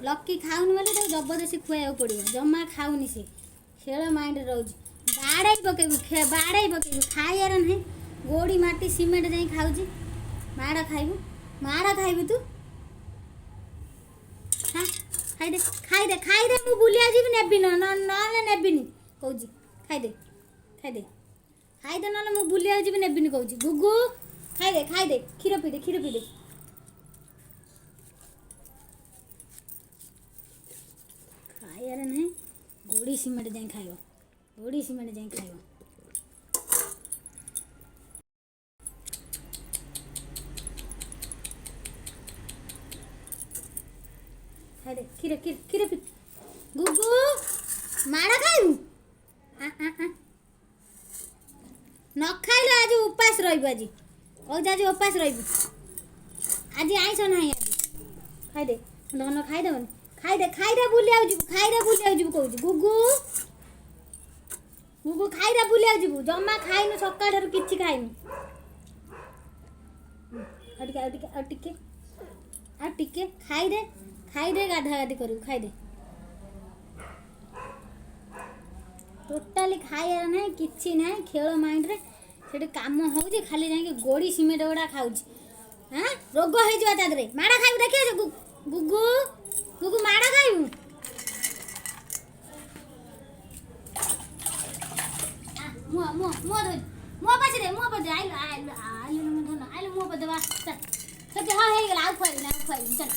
lucky खाऊनी बोली तो जबरदस्ती खुआ पड़ो जमा खाऊनी से खेल माइंड रोज बाड़े पकेबू खाइबार ना गोड़ी माटी सीमेंट जाई खाऊँ माड़ खाइबू तू हाँ खाईदे मु बुलिया जी नेबी ना नेबिनी कौच खाईदे ना मु बुलिया जी नेबिनी कौच गुगु खाईदे क्षीर पीदे खाइबार ना गोड़ी सीमेंट जाई खाइब खाइदे क्षीर पी गुगु माड़ खाइबू न खाइले आज उपास रही आज उपास रही आज आईस ना खाइदे धन खाइदेबन खाइदे बुलिया जीवु कौच गुगु खाइदे बुलिया जीवु जमा खाइनु सका कि खाइनु टिके खाइदे गाधा करू खाइदे टोटाली खाइबार ना कि ना खेल माइंड रे से कम हो खाली जाकि गोड़ी सीमेंट गुड़ा खाऊ हाँ रोग हो माड़ खाइबू देखिए गुगु माड़ खाइबू मुँह पचे आइल मुँह पदेवा से हाँ हो गला खुआई चल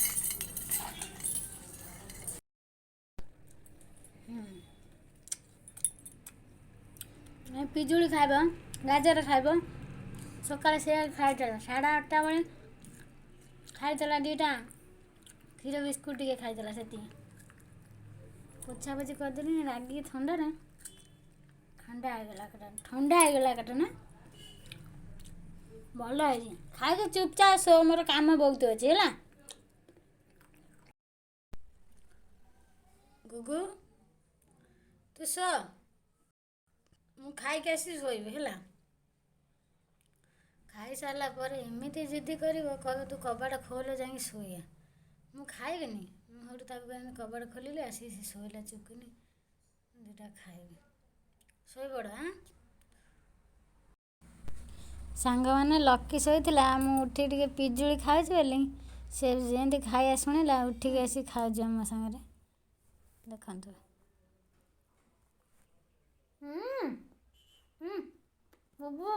पिजुली खाइब गाजर खाइब सकाଳେ से खाइदेला 8:30 बेले खाइदेला 2टा क्षीर बिस्कुट टे खाइदेला से पोछा पोछी करदेली रागी ठंडा होगला कटा ना भल है खाई चुपचाप सो मोर काम बहुत अच्छे है गुगु तू सो मु खाई आसी शोबी है खाई सारा पर एमती जिद्दी कर कह तू कबाड़ खोल जा शोया मु खाइबनी मुझे कबाड़ खोल आसी शोला चुकुनी 2टा खाइबी शोई पड़ हाँ सांग मैंने लकी शोला मुझे उठी टे पिजुली खाऊँ बोली से जमी खाया शुणिला उठिक आसी खाऊ मो सागर देखु बाबू